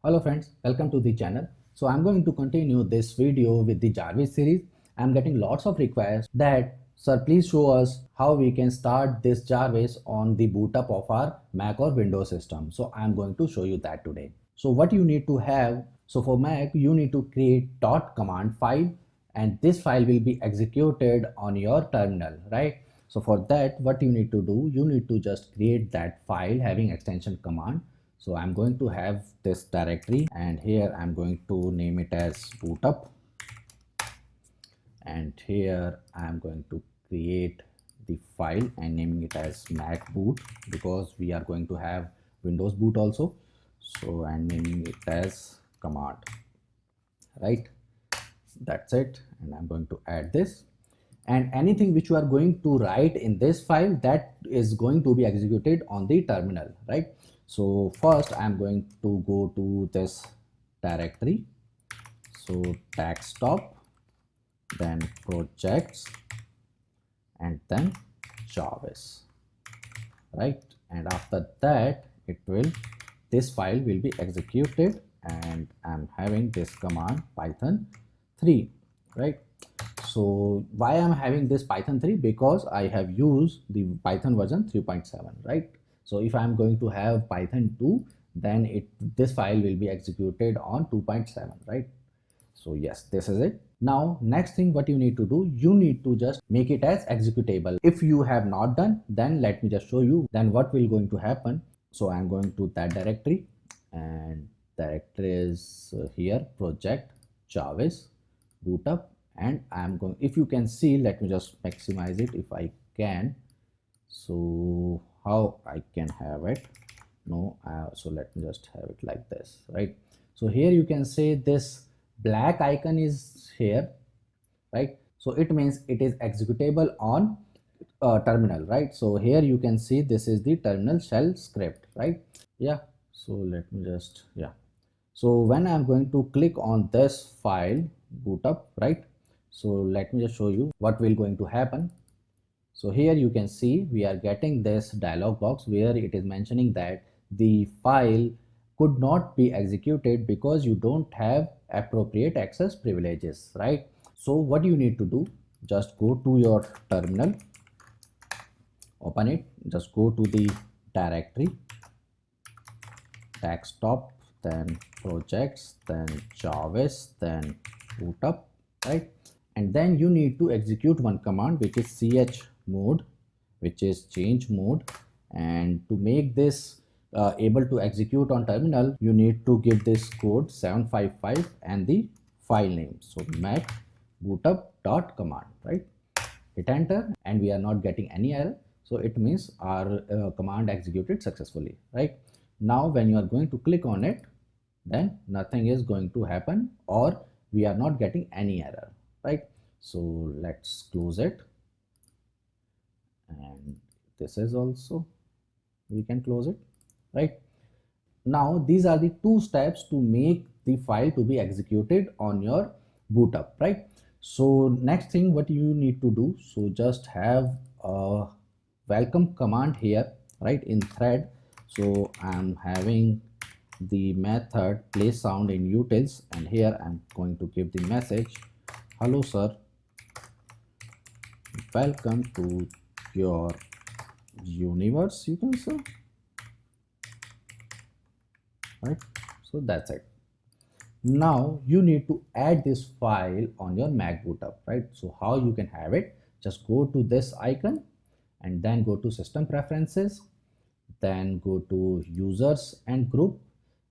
Hello friends, welcome to the channel. So I'm going to continue this video with the Jarvis series. I'm getting lots of requests that sir please show us how we can start this Jarvis on the boot up of our Mac or Windows system. So I'm going to show you that today. So what you need to have, so for Mac you need to create .command file and this file will be executed on your terminal, right? So for that what you need to do, you need to just create that file having extension command. So I'm going to have this directory and here I'm going to name it as boot up, and here I'm going to create the file and naming it as Mac boot because we are going to have Windows boot also. So I'm naming it as command, right? That's it, and I'm going to add this, and anything which you are going to write in this file that is going to be executed on the terminal, right? So first I'm going to go to this directory, so desktop, then projects, and then Jarvis, right? And after that this file will be executed, and I'm having this command python 3, right? So why I'm having this python 3, because I have used the python version 3.7, right? So if I'm going to have python 2, then this file will be executed on 2.7, right? So yes, this is it. Now next thing what you need to do, you need to just make it as executable. If you have not done, then let me just show you then what will going to happen. So I'm going to that directory, and directory is here, project Jarvis boot up, and I'm going, if you can see, let me just maximize it if I can. So how I can have it, no, so let me just have it like this, right? So here you can say this black icon is here, right? So it means it is executable on terminal, right? So here you can see this is the terminal shell script, right? Yeah, so let me just, yeah, so when I'm going to click on this file boot up, right? So let me just show you what will going to happen. So here you can see we are getting this dialog box where it is mentioning that the file could not be executed because you don't have appropriate access privileges, right? So what you need to do, just go to your terminal, open it, just go to the directory, desktop, then projects, then Jarvis, then boot up, right? And then you need to execute one command which is chmod, which is change mode. And to make this able to execute on terminal, you need to give this code 755 and the file name, so mac bootup dot command, right? Hit enter and we are not getting any error, so it means our command executed successfully, right? Now when you are going to click on it, then nothing is going to happen, or we are not getting any error, right? So let's close it, and this is also, we can close it, right? Now these are the two steps to make the file to be executed on your boot up, right? So next thing what you need to do, so just have a welcome command here, right, in thread. So I'm having the method play sound in utils, and here I'm going to give the message, hello sir, welcome to your universe, you can say, right? So that's it. Now you need to add this file on your Mac boot up, right? So how you can have it, just go to this icon and then go to system preferences, then go to users and group,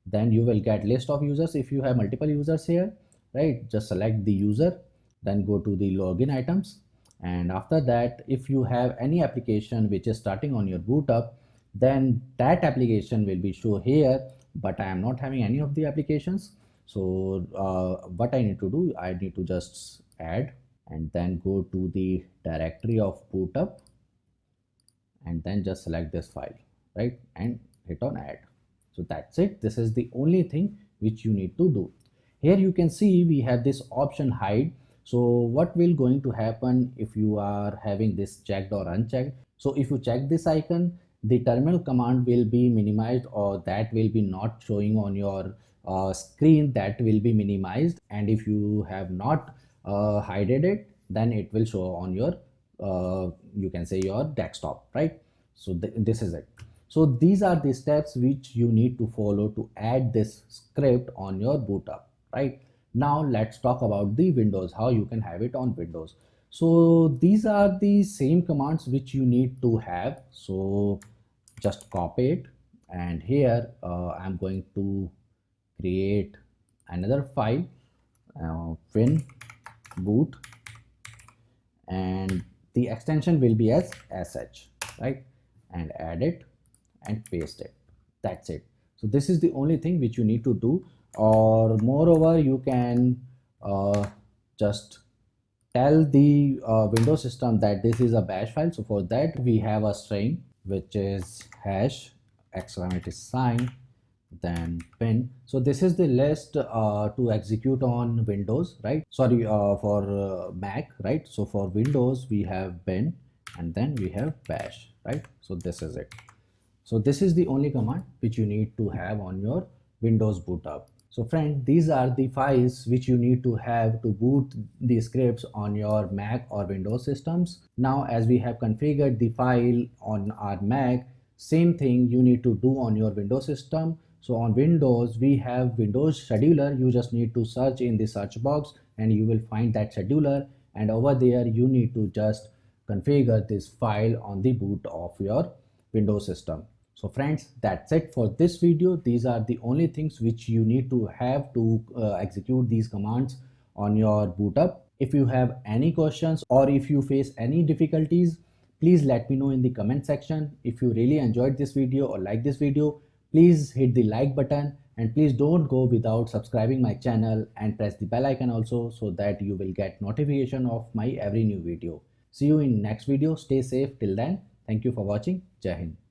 then you will get list of users if you have multiple users here, right? Just select the user, then go to the login items, and after that if you have any application which is starting on your boot up, then that application will be shown here, but I am not having any of the applications. So what I need to do, I need to just add and then go to the directory of boot up and then just select this file, right, and hit on add. So that's it, this is the only thing which you need to do. Here you can see we have this option hide. So what will going to happen if you are having this checked or unchecked? So if you check this icon, the terminal command will be minimized, or that will be not showing on your screen that will be minimized, and if you have not hided it, then it will show on your you can say your desktop, right? So this is it. So these are the steps which you need to follow to add this script on your boot up, right? Now let's talk about the Windows, how you can have it on Windows. So these are the same commands which you need to have. So just copy it, and here I'm going to create another file, win boot, and the extension will be as sh, right? And add it and paste it. That's it. So this is the only thing which you need to do. Or moreover, you can just tell the Windows system that this is a bash file. So for that we have a string which is hash exclamation sign then bin. So this is the list to execute on Windows, right? Sorry, for Mac, right? So for Windows we have bin, and then we have bash, right? So this is it. So this is the only command which you need to have on your Windows boot up. So friend, these are the files which you need to have to boot the scripts on your Mac or Windows systems. Now as we have configured the file on our Mac, same thing you need to do on your Windows system. So on Windows we have Windows scheduler. You just need to search in the search box and you will find that scheduler, and over there you need to just configure this file on the boot of your Windows system. So friends, that's it for this video. These are the only things which you need to have to execute these commands on your boot up. If you have any questions or if you face any difficulties, please let me know in the comment section. If you really enjoyed this video or like this video, please hit the like button, and please don't go without subscribing my channel and press the bell icon also, so that you will get notification of my every new video. See you in next video. Stay safe till then. Thank you for watching. Jai Hind.